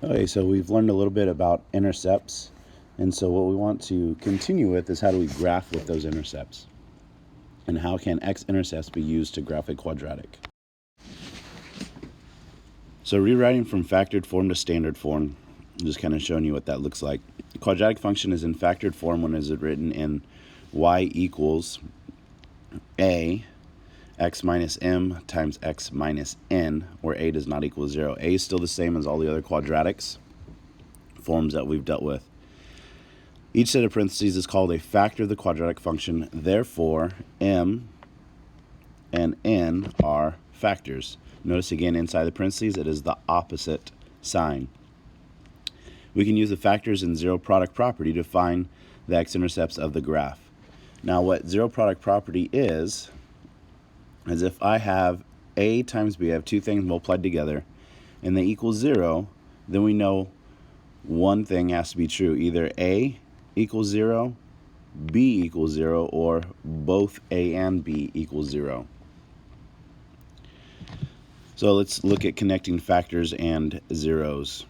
Okay, so we've learned a little bit about intercepts, and so what we want to continue with is how do we graph with those intercepts, and how can x-intercepts be used to graph a quadratic. So rewriting from factored form to standard form, just kind of showing you what that looks like. The quadratic function is in factored form when it is written in y equals a x minus m times x minus n, where a does not equal 0. A is still the same as all the other quadratics forms that we've dealt with. Each set of parentheses is called a factor of the quadratic function. Therefore, m and n are factors. Notice again inside the parentheses it is the opposite sign. We can use the factors in zero product property to find the x-intercepts of the graph. Now what zero product property is if I have a times b, I have two things multiplied together, and they equal 0, then we know one thing has to be true. Either a equals 0, b equals 0, or both a and b equals 0. So let's look at connecting factors and zeros.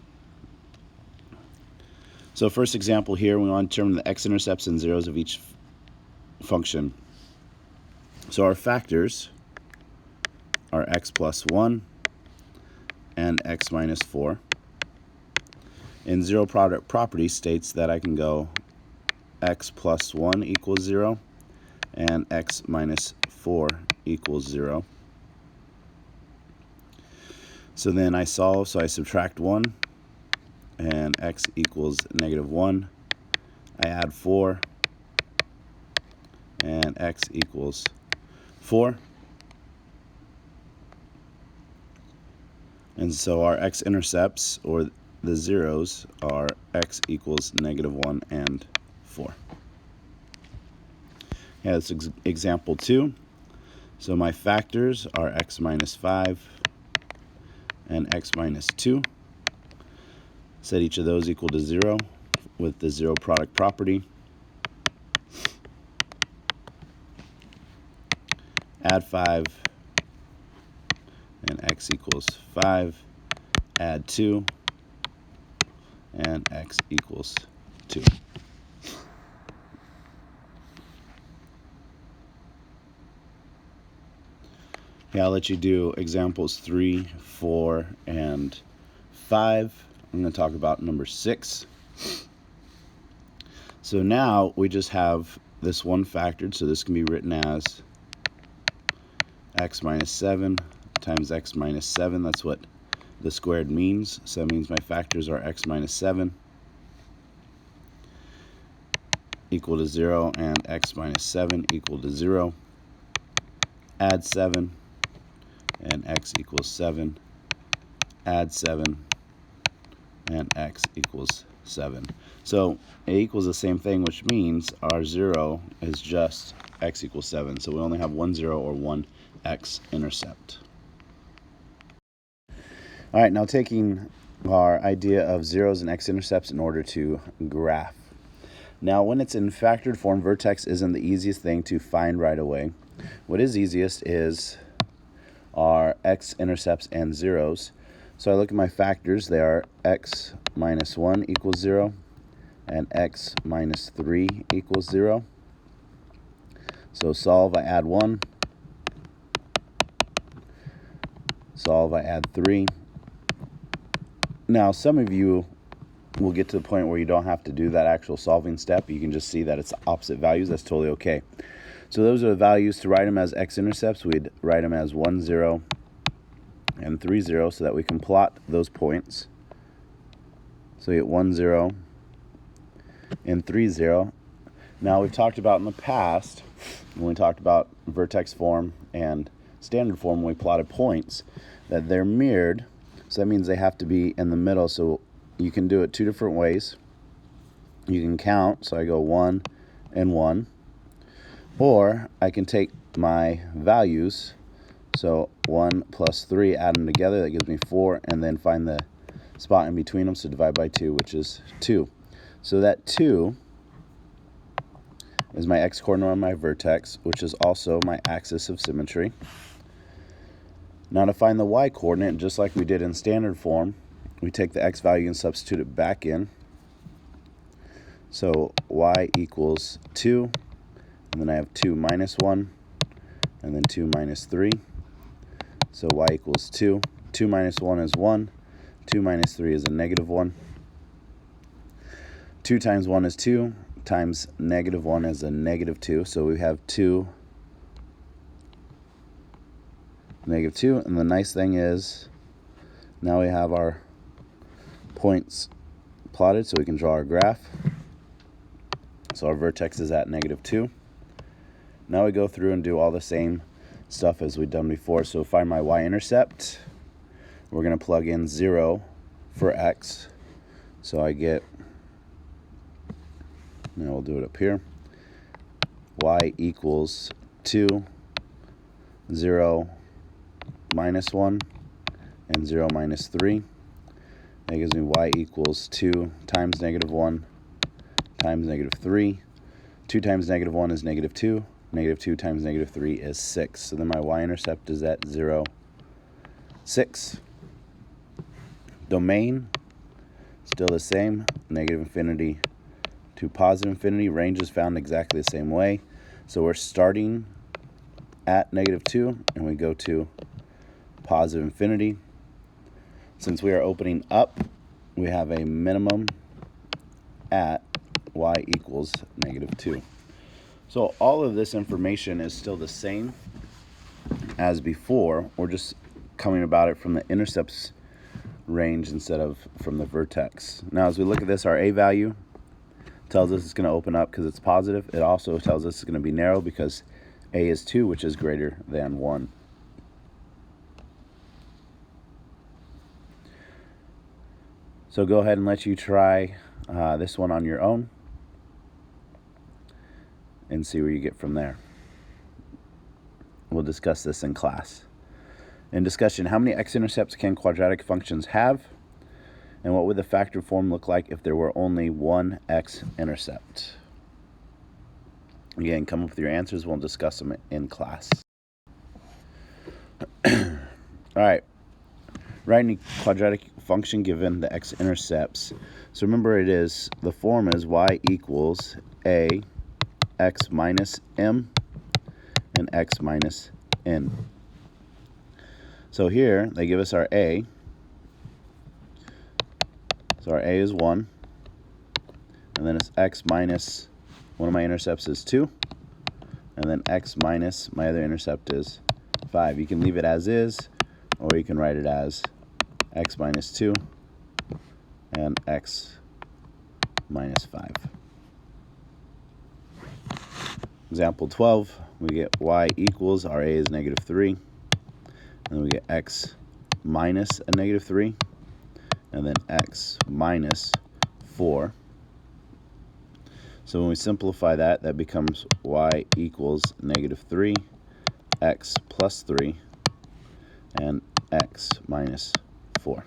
So first example here, we want to determine the x-intercepts and zeros of each function. So our factors are x plus 1 and x minus 4. And zero product property states that I can go x plus 1 equals 0 and x minus 4 equals 0. So then I solve, so I subtract 1, and x equals negative 1. I add 4, and x equals 4. And so our x-intercepts, or the zeros, are x equals negative 1 and 4. Yeah, that's example 2. So my factors are x minus 5 and x minus 2. Set each of those equal to 0 with the zero product property. Add 5, and x equals 5. Add 2, and x equals 2. Yeah, I'll let you do examples 3, 4, and 5. I'm going to talk about number 6. So now we just have this one factored, so this can be written as x minus 7 times x minus 7. That's what the squared means. So that means my factors are x minus 7 equal to 0 and x minus 7 equal to 0. Add 7, and x equals 7. Add 7, and x equals 7. So a equals the same thing, which means our 0 is just x equals 7. So we only have one 0 or one x-intercept. All right, now taking our idea of zeros and x-intercepts in order to graph. Now when it's in factored form, vertex isn't the easiest thing to find right away. What is easiest is our x-intercepts and zeros. So I look at my factors. They are x minus 1 equals 0 and x minus 3 equals 0. So solve, I add 1. Solve, I add 3. Now some of you will get to the point where you don't have to do that actual solving step. You can just see that it's opposite values. That's totally okay. So those are the values. To write them as x-intercepts, we'd write them as 1, 0, and 3, 0, so that we can plot those points. So we get 1, 0, and 3, 0. Now we've talked about in the past, when we talked about vertex form and standard form, when we plotted points, that they're mirrored. So that means they have to be in the middle. So you can do it two different ways. You can count, so I go 1 and 1. Or I can take my values, so 1 plus 3, add them together, that gives me 4, and then find the spot in between them, so divide by 2, which is 2. So that 2 is my x-coordinate on my vertex, which is also my axis of symmetry. Now to find the y-coordinate, just like we did in standard form, we take the x value and substitute it back in. So y equals 2, and then I have 2 minus 1, and then 2 minus 3. So y equals 2. 2 minus 1 is 1. 2 minus 3 is a negative 1. 2 times 1 is 2, times negative 1 is a negative 2. So we have 2, negative 2. And the nice thing is, now we have our points plotted so we can draw our graph. So our vertex is at negative 2. Now we go through and do all the same stuff as we've done before. So find my y-intercept. We're going to plug in 0 for x. So I get, now we'll do it up here, y equals 2, 0, minus 1, and 0 minus 3. That gives me y equals 2 times negative 1 times negative 3. 2 times negative 1 is negative 2. Negative 2 times negative 3 is 6. So then my y-intercept is at 0, 6. Domain, still the same, negative infinity to positive infinity. Range is found exactly the same way. So we're starting at negative 2, and we go to positive infinity. Since we are opening up, we have a minimum at y equals negative 2. So all of this information is still the same as before. We're just coming about it from the intercepts range instead of from the vertex. Now as we look at this, our a value tells us it's going to open up because it's positive. It also tells us it's going to be narrow because a is 2, which is greater than 1. So go ahead and let you try this one on your own and see where you get from there. We'll discuss this in class. In discussion, how many x-intercepts can quadratic functions have? And what would the factored form look like if there were only one x-intercept? Again, come up with your answers. We'll discuss them in class. All right. Write any quadratic function given the x-intercepts. So remember, the form is y equals a x minus m and x minus n. So here they give us our a. So our a is 1, and then it's x minus, one of my intercepts is 2, and then x minus my other intercept is 5. You can leave it as is, or you can write it as x minus 2 and x minus 5. Example 12, we get y equals, our a is negative 3, and then we get x minus a negative 3, and then x minus 4. So when we simplify that, that becomes y equals negative 3, x plus 3, and x minus 4.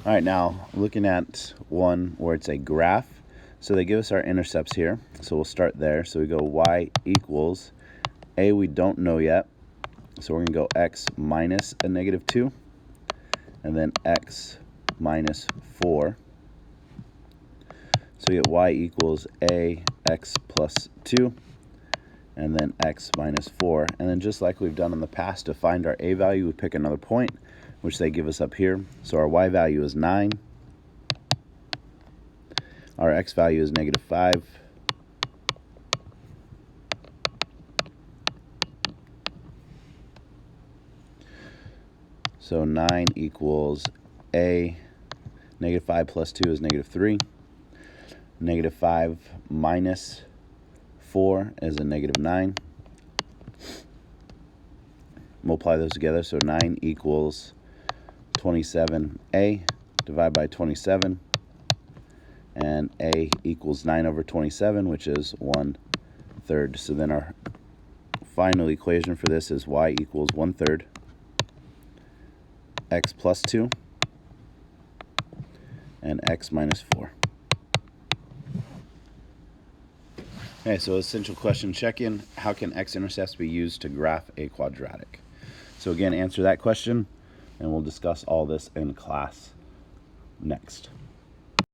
All right, now looking at one where it's a graph. So they give us our intercepts here. So we'll start there. So we go y equals, a we don't know yet. So we're going to go x minus a negative 2, and then x minus 4. So we get y equals a x plus 2, and then x minus 4. And then just like we've done in the past, to find our a value, we pick another point, which they give us up here. So our y value is 9. Our x value is negative 5. So 9 equals a. Negative 5 plus 2 is negative 3. Negative 5 minus 4 is a negative 9. Multiply those together, so 9 equals 27a. Divide by 27. And a equals 9 over 27, which is 1/3. So then our final equation for this is y equals 1/3 x plus 2 and x minus 4. Okay, so essential question check-in. How can x-intercepts be used to graph a quadratic? So again, answer that question. and we'll discuss all this in class next.